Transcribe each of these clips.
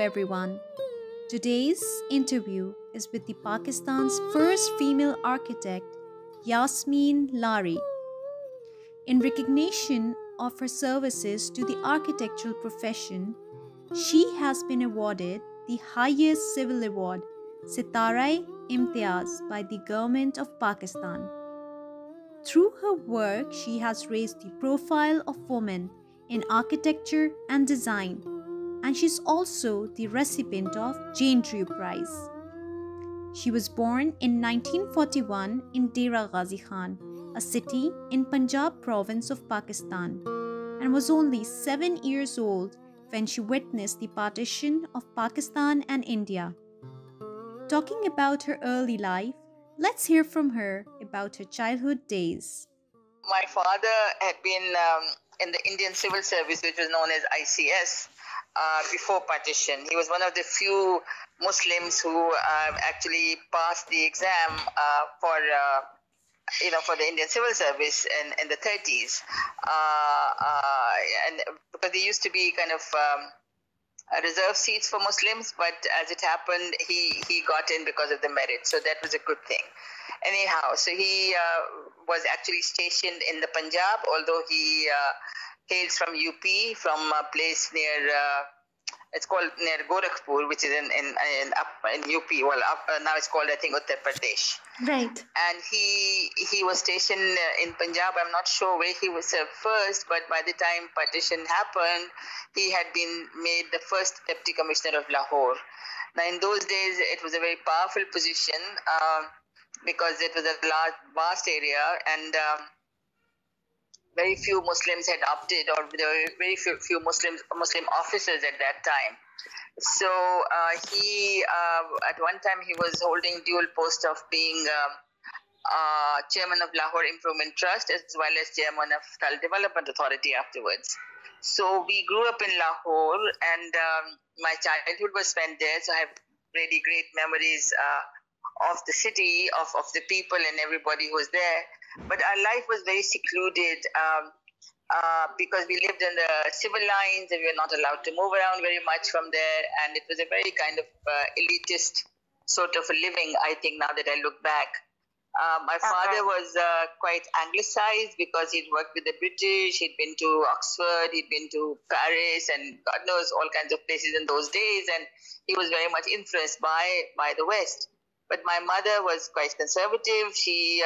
everyone. Today's interview is with the Pakistan's first female architect, Yasmeen Lari. In recognition of her services to the architectural profession, she has been awarded the highest civil award, Sitara MTRs, by the government of Pakistan. Through her work, she has raised the profile of women in architecture and design, and she's also the recipient of Jane Drew Prize. She was born in 1941 in Dera Ghazi Khan, a city in Punjab province of Pakistan, and was only 7 years old when she witnessed the partition of Pakistan and India. Talking about her early life, let's hear from her about her childhood days. My father had been in the Indian Civil Service, which was known as ICS, before partition. He was one of the few Muslims who actually passed the exam for the Indian Civil Service in the 30s. And because there used to be kind of reserve seats for Muslims, but as it happened, he got in because of the merit. So that was a good thing. Anyhow, so he was actually stationed in the Punjab, although he hails from UP, from a place near, it's called near Gorakhpur, which is up in UP. Well, now it's called, I think, Uttar Pradesh. Right. And he was stationed in Punjab. I'm not sure where he was served first, but by the time partition happened, he had been made the first Deputy Commissioner of Lahore. Now, in those days, it was a very powerful position because it was a large, vast area, and very few Muslims had opted, or there were very few Muslim officers at that time. So he, at one time, he was holding dual post of being chairman of Lahore Improvement Trust as well as chairman of Thal Development Authority afterwards. So we grew up in Lahore, and my childhood was spent there. So I have really great memories of the city, of the people and everybody who was there. But our life was very secluded because we lived in the civil lines and we were not allowed to move around very much from there. And it was a very kind of elitist sort of a living, I think, now that I look back. My father was quite anglicized because he'd worked with the British, he'd been to Oxford, he'd been to Paris, and God knows all kinds of places in those days. And he was very much influenced by the West. But my mother was quite conservative. She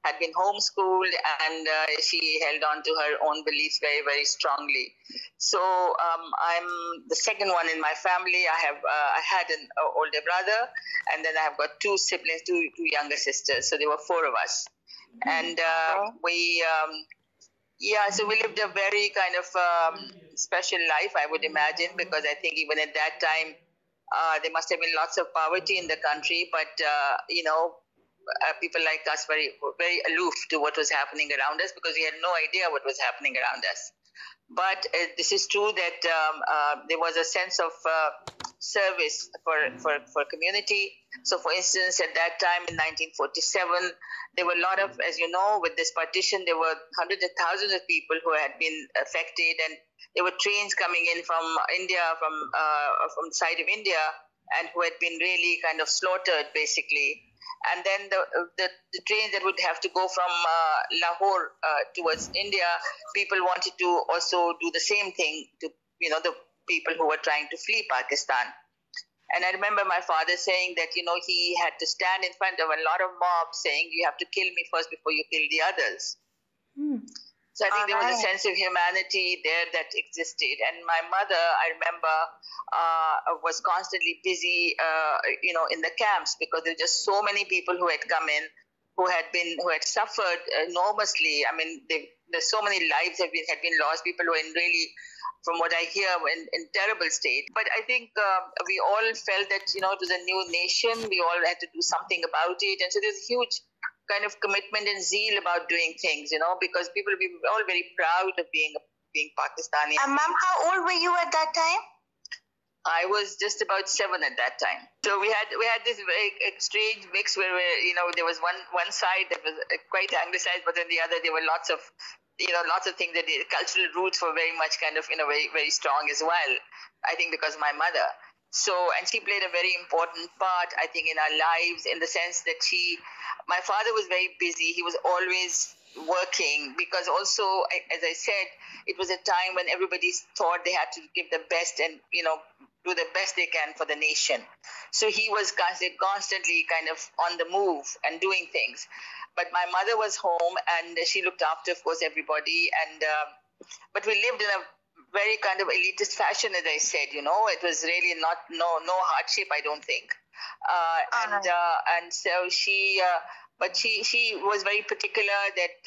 had been homeschooled, and she held on to her own beliefs very, very strongly. So I'm the second one in my family. I had an older brother, and then I've got two siblings, two younger sisters. So there were four of us. And so we lived a very kind of special life, I would imagine, because I think even at that time, there must have been lots of poverty in the country, but, people like us very, very aloof to what was happening around us because we had no idea what was happening around us. But this is true that there was a sense of service for community. So, for instance, at that time in 1947, there were a lot of, as you know, with this partition, there were hundreds of thousands of people who had been affected, and there were trains coming in from India, from the side of India, and who had been really kind of slaughtered, basically. And then the trains that would have to go from Lahore towards India, people wanted to also do the same thing to, the people who were trying to flee Pakistan. And I remember my father saying that, he had to stand in front of a lot of mobs saying, you have to kill me first before you kill the others. So I think there was a sense of humanity there that existed. And my mother, I remember, was constantly busy, in the camps because there were just so many people who had come in, who had suffered enormously. I mean, there's so many lives had been lost. People were in really, from what I hear, in terrible state. But I think we all felt that, it was a new nation. We all had to do something about it. And so there's a huge kind of commitment and zeal about doing things, because we were all very proud of being Pakistani. And Ma'am, how old were you at that time? I was just about 7 at that time. So we had this very strange mix where there was one side that was quite anglicized, but then the other there were lots of things that the cultural roots were very much kind of very very strong as well. I think because of my mother. So, and she played a very important part, I think, in our lives, in the sense that my father was very busy. He was always working, because also, as I said, it was a time when everybody thought they had to give the best and, do the best they can for the nation. So he was constantly kind of on the move and doing things. But my mother was home, and she looked after, of course, everybody. And but we lived in a very kind of elitist fashion, as I said. It was really no hardship, I don't think. And so but she was very particular that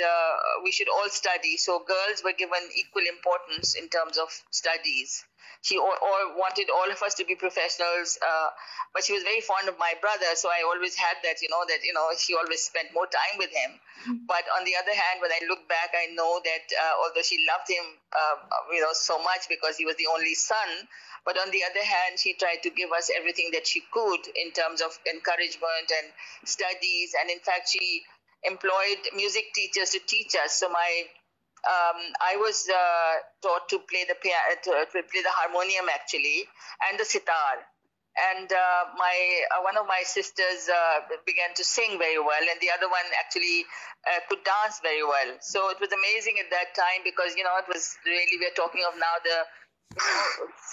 we should all study. So girls were given equal importance in terms of studies. She wanted all of us to be professionals, but she was very fond of my brother. So I always had that, she always spent more time with him. But on the other hand, when I look back, I know that although she loved him, so much because he was the only son, but on the other hand, she tried to give us everything that she could in terms of encouragement and studies. And in fact, she employed music teachers to teach us. So I was taught to play the harmonium, actually, and the sitar. And one of my sisters began to sing very well, and the other one actually could dance very well. So it was amazing at that time, because it was really, we're talking of now the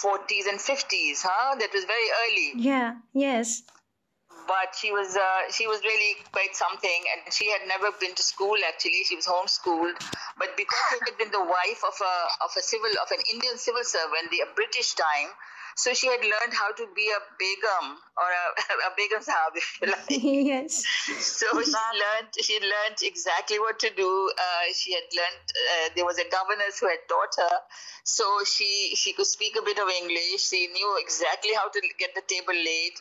40s and 50s, that was very early. Yeah, yes. But she was really quite something, and she had never been to school. Actually, she was homeschooled. But because she had been the wife of an Indian civil servant, the British time, so she had learned how to be a begum, or a begum sahab, if you like. Yes. So she learned exactly what to do. She had learned, there was a governess who had taught her. So she could speak a bit of English. She knew exactly how to get the table laid,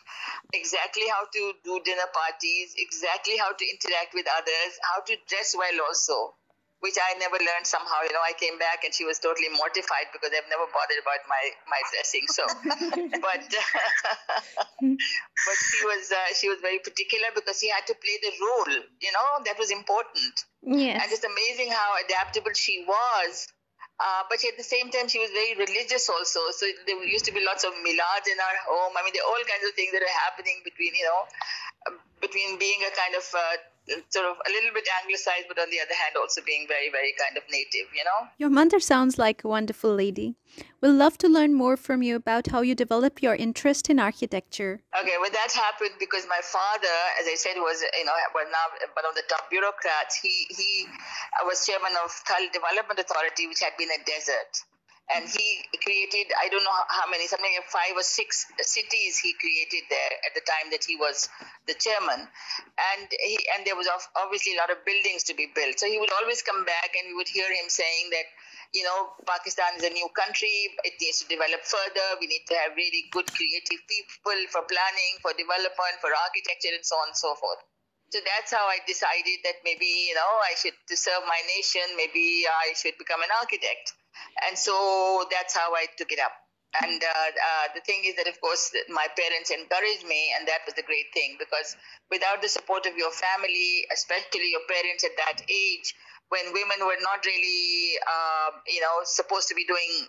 exactly how to do dinner parties, exactly how to interact with others, how to dress well also, which I never learned somehow. I came back and she was totally mortified because I've never bothered about my dressing. So, but she was very particular, because she had to play the role. That was important. Yes. And it's amazing how adaptable she was. But at the same time, she was very religious also. So there used to be lots of milads in our home. I mean, there are all kinds of things that are happening between being a kind of sort of a little bit anglicized, but on the other hand, also being very, very kind of native, Your mother sounds like a wonderful lady. We'll love to learn more from you about how you develop your interest in architecture. Okay, well, that happened because my father, as I said, was now one of the top bureaucrats. He was chairman of Thal Development Authority, which had been a desert. And he created, I don't know how many, something like 5 or 6 cities he created there at the time that he was the chairman. And there was obviously a lot of buildings to be built. So he would always come back, and we would hear him saying that, Pakistan is a new country. It needs to develop further. We need to have really good creative people for planning, for development, for architecture, and so on and so forth. So that's how I decided that maybe, I should, to serve my nation, maybe I should become an architect. And so that's how I took it up. And the thing is that, of course, my parents encouraged me, and that was the great thing, because without the support of your family, especially your parents at that age, when women were not really, supposed to be doing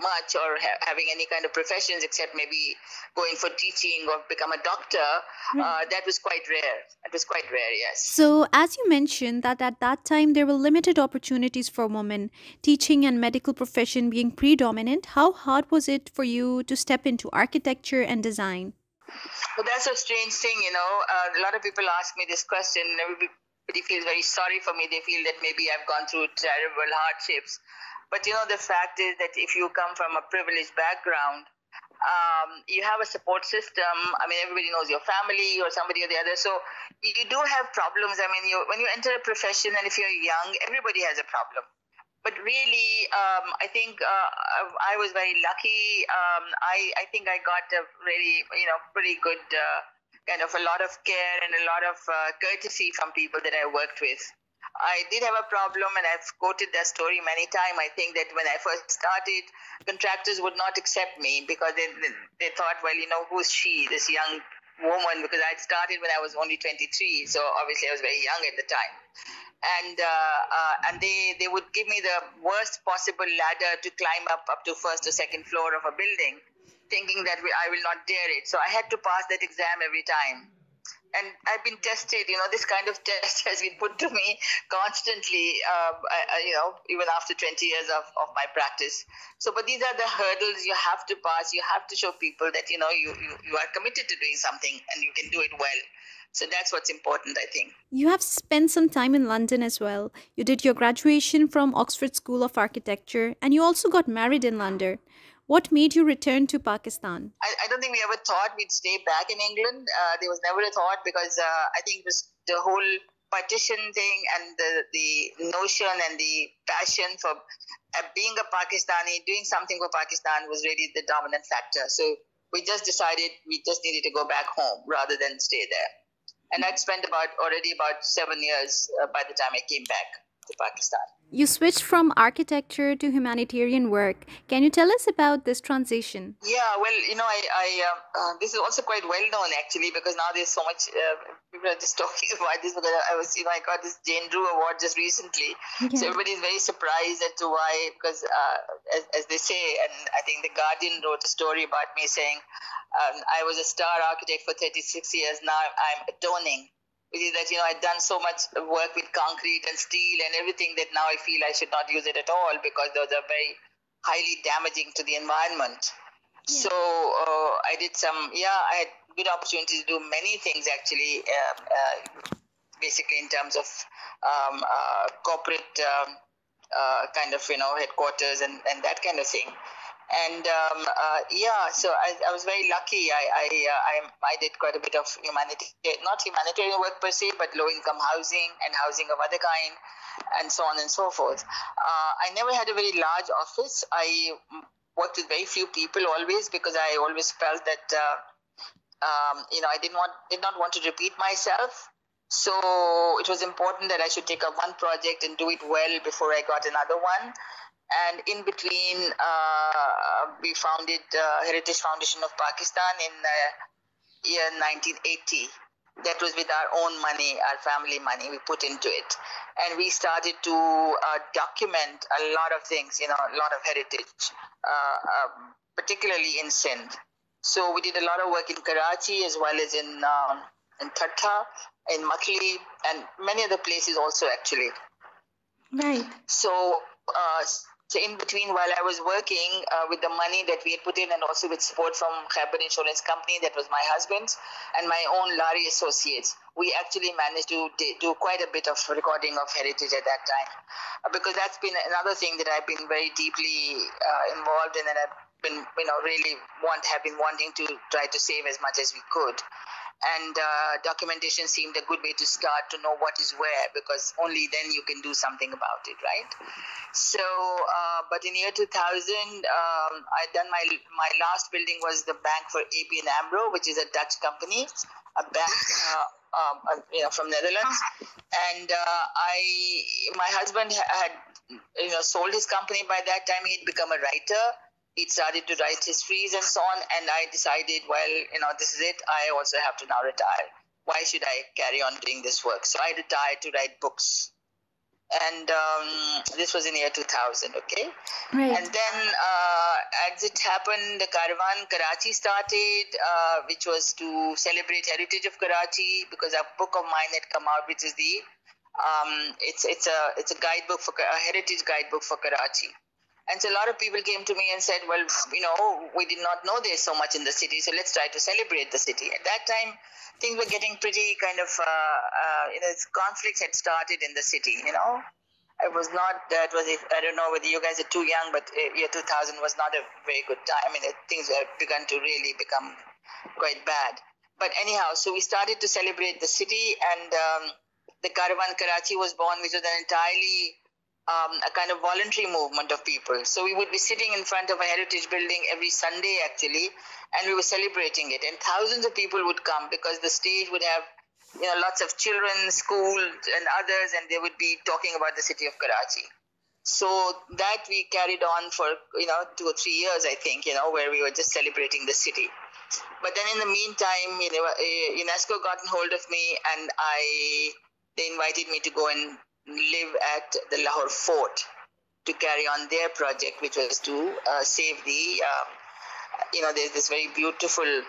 much or having any kind of professions except maybe going for teaching or become a doctor, that was quite rare. It was quite rare, yes. So, as you mentioned that at that time there were limited opportunities for women, teaching and medical profession being predominant, how hard was it for you to step into architecture and design? Well, that's a strange thing, a lot of people ask me this question, and everybody feels very sorry for me. They feel that maybe I've gone through terrible hardships. But, the fact is that if you come from a privileged background, you have a support system. I mean, everybody knows your family or somebody or the other. So you do have problems. I mean, when you enter a profession, and if you're young, everybody has a problem. But really, I think I was very lucky. I think I got a really, pretty good kind of a lot of care and a lot of courtesy from people that I worked with. I did have a problem, and I've quoted that story many times. I think that when I first started, contractors would not accept me because they thought, well, who's she, this young woman? Because I'd started when I was only 23, so obviously I was very young at the time. And they would give me the worst possible ladder to climb up to first or second floor of a building. thinking that I will not dare it. So I had to pass that exam every time. And I've been tested, this kind of test has been put to me constantly, even after 20 years of my practice. So, but these are the hurdles you have to pass. You have to show people that, you are committed to doing something and you can do it well. So that's what's important, I think. You have spent some time in London as well. You did your graduation from Oxford School of Architecture and you also got married in London. What made you return to Pakistan? I don't think we ever thought we'd stay back in England. There was never a thought because I think it was the whole partition thing and the notion and the passion for being a Pakistani, doing something for Pakistan was really the dominant factor. So we just decided we just needed to go back home rather than stay there. And I'd spent already about 7 years by the time I came back to Pakistan. You switched from architecture to humanitarian work. Can you tell us about this transition? Yeah, well, this is also quite well known actually because now there's so much people are just talking about this because I got this Jane Drew Award just recently. Yeah. So everybody's very surprised as to why, because as they say, and I think The Guardian wrote a story about me saying I was a star architect for 36 years. Now I'm atoning. Which is that, I'd done so much work with concrete and steel and everything that now I feel I should not use it at all because those are very highly damaging to the environment. Yeah. So I had good opportunity to do many things actually, basically in terms of corporate kind of, headquarters and that kind of thing. And so I was very lucky. I did quite a bit of not humanitarian work per se, but low-income housing and housing of other kind, and so on and so forth. I never had a very large office. I worked with very few people always because I always felt that I did not want to repeat myself. So it was important that I should take up one project and do it well before I got another one. And in between, we founded Heritage Foundation of Pakistan in the year 1980. That was with our own money, our family money, we put into it. And we started to document a lot of things, a lot of heritage, particularly in Sindh. So we did a lot of work in Karachi as well as in Thatta, in Makli, and many other places also actually. Right. So in between, while I was working with the money that we had put in and also with support from Khyber Insurance Company, that was my husband's, and my own Lari associates, we actually managed to do quite a bit of recording of heritage at that time. Because that's been another thing that I've been very deeply involved in, and I've been, have been wanting to try to save as much as we could. And documentation seemed a good way to start to know what is where, because only then you can do something about it, right? So, but in the year 2000, I done my last building was the bank for ABN AMRO, which is a Dutch company, a bank from Netherlands. And my husband had sold his company by that time. He'd become a writer. He started to write histories and so on, and I decided, this is it. I also have to now retire. Why should I carry on doing this work? So I retired to write books. And this was in the year 2000, okay? Right. And then as it happened, the Caravan Karachi started, which was to celebrate heritage of Karachi, because a book of mine had come out, which is it's a guidebook a heritage guidebook for Karachi. And so a lot of people came to me and said, well, we did not know there's so much in the city, so let's try to celebrate the city. At that time, things were getting pretty kind of, conflicts had started in the city, It was not, I don't know whether you guys are too young, but year 2000 was not a very good time. I mean, things had begun to really become quite bad. But anyhow, so we started to celebrate the city, and the Caravan Karachi was born, which was an entirely a kind of voluntary movement of people. So we would be sitting in front of a heritage building every Sunday actually, and we were celebrating it. And thousands of people would come because the stage would have, lots of children, school and others, and they would be talking about the city of Karachi. So that we carried on for, 2 or 3 years, I think, where we were just celebrating the city. But then in the meantime, UNESCO got hold of me, and they invited me to go and live at the Lahore Fort to carry on their project, which was to save the there's this very beautiful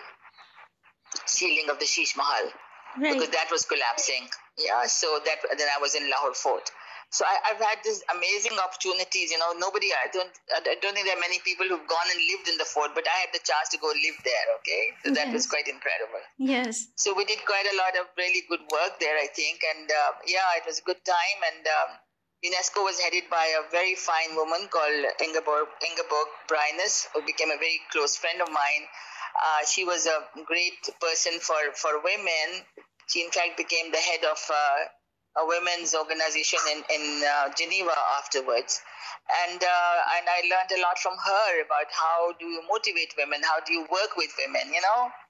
ceiling of the Sheesh Mahal, because that was collapsing. Yeah, so then I was in Lahore Fort. So I've had these amazing opportunities. I don't think there are many people who've gone and lived in the fort, but I had the chance to go live there. Okay, so that was quite incredible. Yes. So we did quite a lot of really good work there, I think, and it was a good time. And UNESCO was headed by a very fine woman called Ingeborg Brynäs, who became a very close friend of mine. She was a great person for women. She in fact became the head of a women's organization in Geneva afterwards. And I learned a lot from her about how do you motivate women, how do you work with women,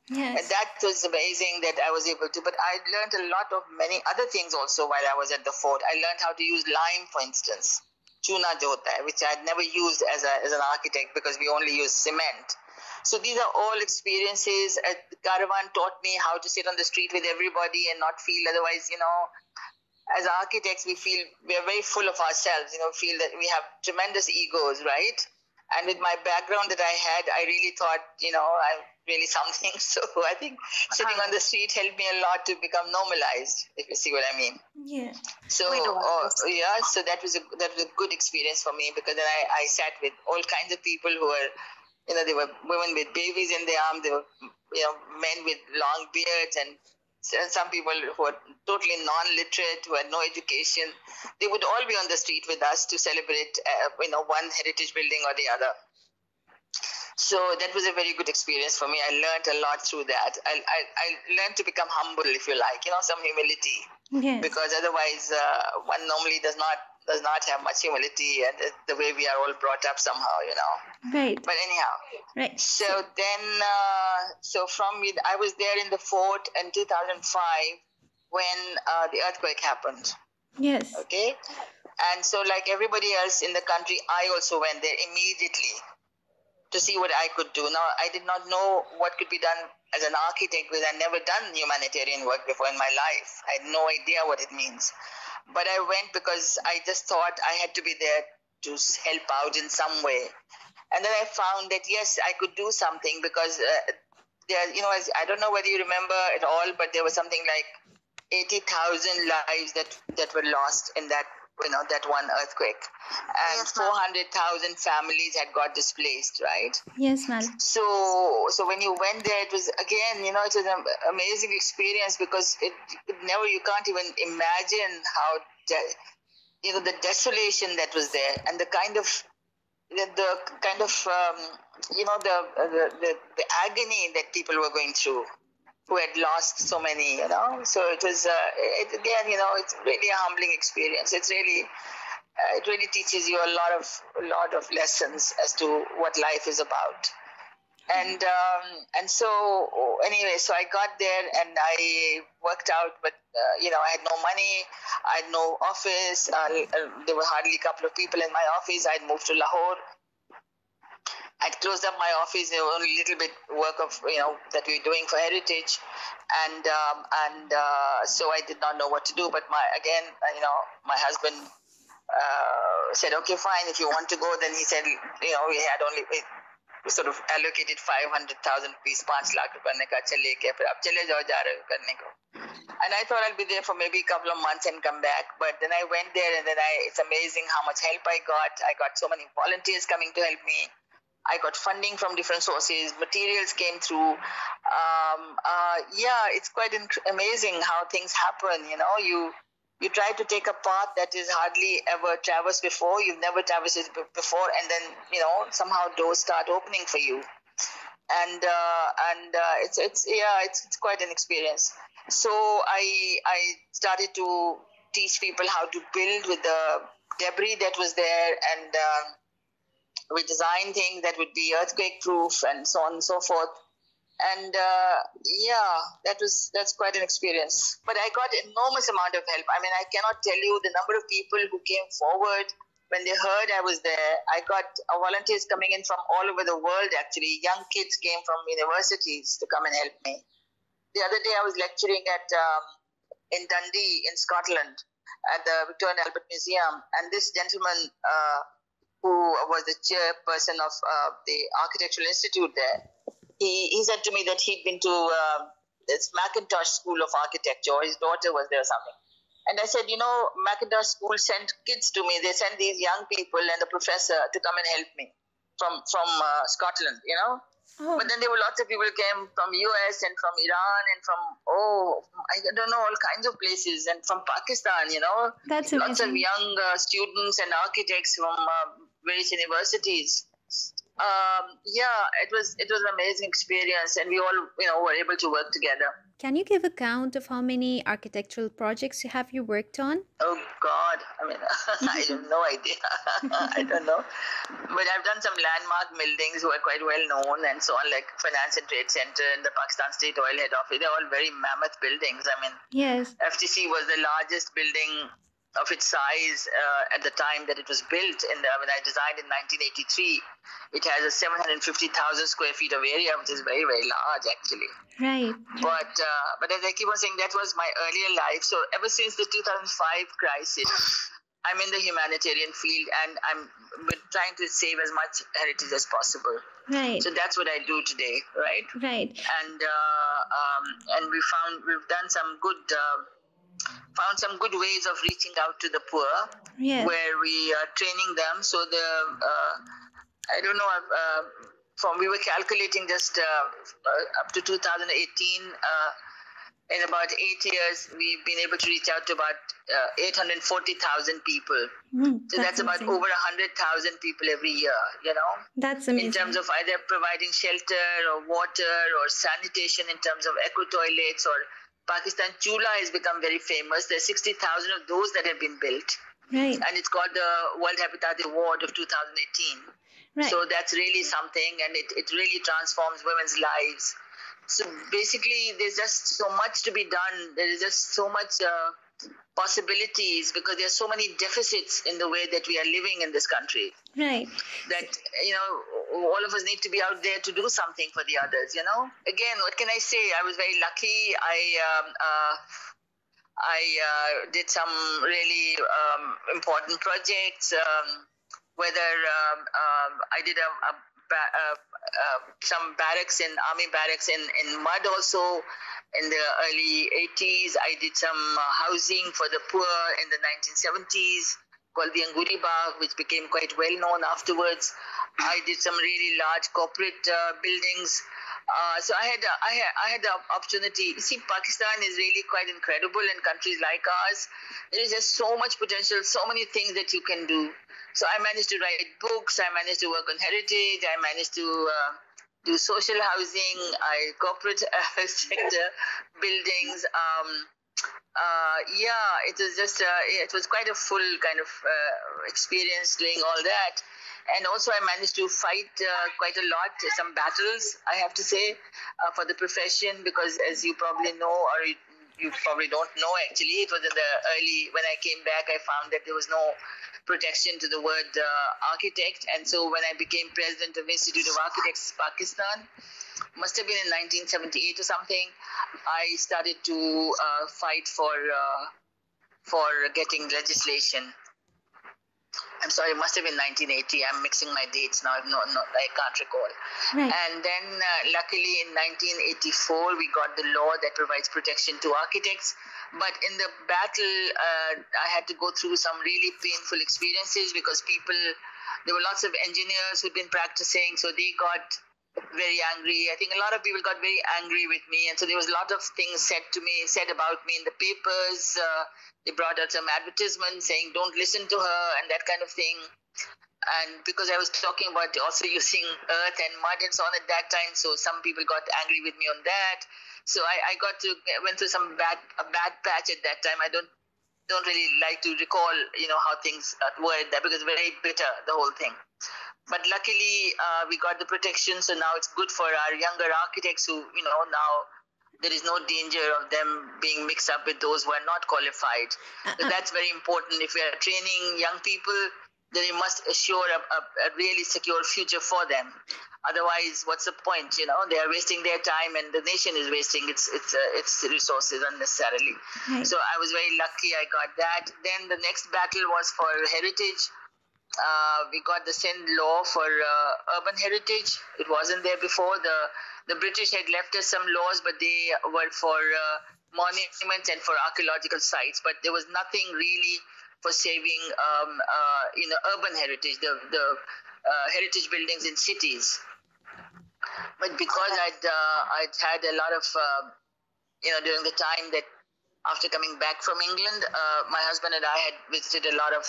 Yes. And that was amazing that I was able to. But I learned a lot of many other things also while I was at the fort. I learned how to use lime, for instance, chuna jo hota hai, which I had never used as an architect because we only use cement. So these are all experiences. Caravan taught me how to sit on the street with everybody and not feel otherwise, as architects, we are very full of ourselves, feel that we have tremendous egos, right? And with my background that I had, I really thought, I'm really something. So I think sitting on the street helped me a lot to become normalized, if you see what I mean. Yeah. So, so that was a good experience for me, because then I sat with all kinds of people who were, they were women with babies in their arms, they were, men with long beards, and some people who are totally non-literate, who had no education. They would all be on the street with us to celebrate, one heritage building or the other. So that was a very good experience for me. I learned a lot through that. I learned to become humble, if you like, some humility. Yes. Because otherwise, one normally does not have much humility, and the way we are all brought up somehow, Right. But anyhow. Right. So then, I was there in the fort in 2005 when the earthquake happened. Yes. Okay. And so, like everybody else in the country, I also went there immediately to see what I could do. Now, I did not know what could be done as an architect, because I'd never done humanitarian work before in my life. I had no idea what it means. But I went because I just thought I had to be there to help out in some way. And then I found that, yes, I could do something, because there, I don't know whether you remember at all, but there was something like 80,000 lives that were lost in that, that one earthquake. And 400,000 families had got displaced, right? Yes, madam. So when you went there, it was, again, it was an amazing experience, because you can't even imagine how, the desolation that was there, and the agony that people were going through, who had lost so many, So it was, it's really a humbling experience. It's really, it really teaches you a lot of lessons as to what life is about. And so anyway, so I got there and I worked out, but I had no money, I had no office. There were hardly a couple of people in my office. I'd moved to Lahore. I'd closed up my office. There was only a little bit work of that we were doing for heritage, and so I did not know what to do. But my husband said, okay, fine, if you want to go. Then he said, we had only. We sort of allocated 500,000 rupees, 5 lakh रुपए ने कहा चलिए क्या फिर आप चले जाओ जा रहे हो करने को. And I thought I'll be there for maybe a couple of months and come back. But then I went there, and then it's amazing how much help I got. I got so many volunteers coming to help me. I got funding from different sources. Materials came through. It's quite amazing how things happen. You try to take a path that is hardly ever traversed before. You've never traversed it before, and then somehow doors start opening for you, and it's quite an experience. So I started to teach people how to build with the debris that was there, and we designed things that would be earthquake proof and so on and so forth. And that's quite an experience. But I got enormous amount of help. I mean, I cannot tell you the number of people who came forward when they heard I was there. I got volunteers coming in from all over the world, actually. Young kids came from universities to come and help me. The other day I was lecturing in Dundee in Scotland at the Victoria and Albert Museum, and this gentleman who was the chairperson of the Architectural Institute there, he said to me that he'd been to this Macintosh School of Architecture, or his daughter was there or something. And I said, Macintosh School sent kids to me. They sent these young people and the professor to come and help me from Scotland, Oh. But then there were lots of people came from US and from Iran and from, I don't know, all kinds of places, and from Pakistan, That's lots of amazing. young students and architects from various universities. It was an amazing experience, and we all were able to work together. Can you give a count of how many architectural projects have you worked on? Oh God, I mean, I have no idea. I don't know, but I've done some landmark buildings who are quite well known and so on, like Finance and Trade Center and the Pakistan State Oil Head Office. They're all very mammoth buildings. I mean, Yes. FTC was the largest building of its size at the time that it was built. When I designed in 1983, it has a 750,000 square feet of area, which is very, very large actually. Right. But as I keep on saying, that was my earlier life. So ever since the 2005 crisis, I'm in the humanitarian field, and I'm trying to save as much heritage as possible. Right. So that's what I do today, right? Right. And we've done some good. Found some good ways of reaching out to the poor, Yes. where we are training them. So I don't know, we were calculating just up to 2018, in about 8 years, we've been able to reach out to about 840,000 people. So that's about amazing. over 100,000 people every year, That's amazing. in terms of either providing shelter or water or sanitation, in terms of eco toilets, or Pakistan Chula has become very famous. There's 60,000 of those that have been built, Right. and it's got the World Habitat Award of 2018. Right. So that's really something, and it really transforms women's lives. So basically, there's just so much to be done. There is just so much possibilities, because there are so many deficits in the way that we are living in this country, Right. that all of us need to be out there to do something for the others. Again, what can I say? I was very lucky. I did some really important projects. Whether I did some barracks army barracks in mud also in the early 80s. I did some housing for the poor in the 1970s, called the Anguri Bagh, which became quite well known afterwards. I did some really large corporate buildings. So I had the opportunity. You see, Pakistan is really quite incredible, and countries like ours, there is just so much potential, so many things that you can do. So I managed to write books, I managed to work on heritage, I managed to do social housing, corporate sector buildings. It was quite a full kind of experience doing all that. And also I managed to fight quite a lot, some battles, I have to say, for the profession, because as you probably know, or you probably don't know actually, it was in the when I came back, I found that there was no protection to the word architect. And so when I became president of Institute of Architects Pakistan, must have been in 1978 or something, I started to fight for getting legislation. I'm sorry, it must have been 1980. I'm mixing my dates now. I can't recall. Right. And then luckily in 1984, we got the law that provides protection to architects. But in the battle, I had to go through some really painful experiences, because there were lots of engineers who'd been practicing, so they got very angry. I think a lot of people got very angry with me, and so there was a lot of things said about me in the papers. They brought out some advertisements saying, don't listen to her, and that kind of thing. And because I was talking about also using earth and mud and so on at that time, so some people got angry with me on that. So I went through a bad patch at that time. I don't really like to recall, how things were at that, because very bitter, the whole thing. But luckily, we got the protection, so now it's good for our younger architects who, now there is no danger of them being mixed up with those who are not qualified. So that's very important. If we are training young people, then we must assure a really secure future for them. Otherwise, what's the point? They are wasting their time, and the nation is wasting its resources unnecessarily. Right. So I was very lucky I got that. Then the next battle was for heritage. we got the Sindh law for urban heritage. It wasn't there before. The British had left us some laws, but they were for monuments and for archaeological sites. But there was nothing really for saving, urban heritage, the heritage buildings in cities. But because I'd had a lot of, during the time that after coming back from England, my husband and I had visited a lot of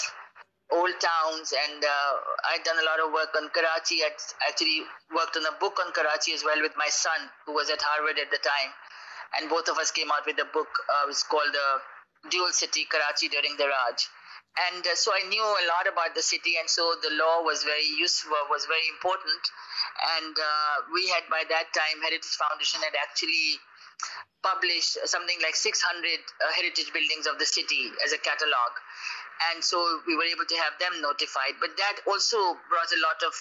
old towns, and I'd done a lot of work on Karachi. I'd actually worked on a book on Karachi as well with my son, who was at Harvard at the time. And both of us came out with a book. It was called Dual City, Karachi during the Raj. And so I knew a lot about the city, and so the law was very useful, was very important. And we had, by that time, Heritage Foundation had actually published something like 600 heritage buildings of the city as a catalog. And so we were able to have them notified. But that also brought a lot of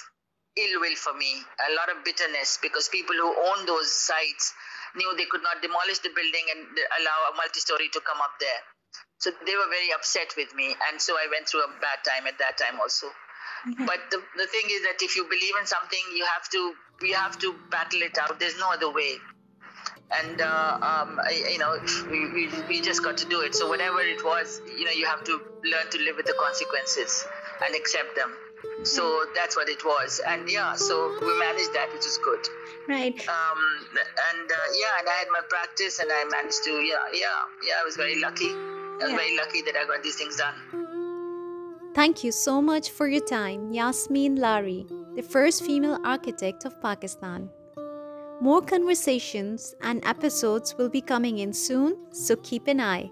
ill will for me, a lot of bitterness, because people who owned those sites knew they could not demolish the building and allow a multi-story to come up there. So they were very upset with me. And so I went through a bad time at that time also. Mm-hmm. But the thing is that if you believe in something, you have to battle it out. There's no other way. And we just got to do it. So whatever it was, you have to learn to live with the consequences and accept them. So that's what it was. And so we managed that, which is good. Right. And I had my practice, and I managed to I was very lucky. I was very lucky that I got these things done. Thank you so much for your time, Yasmeen Lari, the first female architect of Pakistan. More conversations and episodes will be coming in soon, so keep an eye.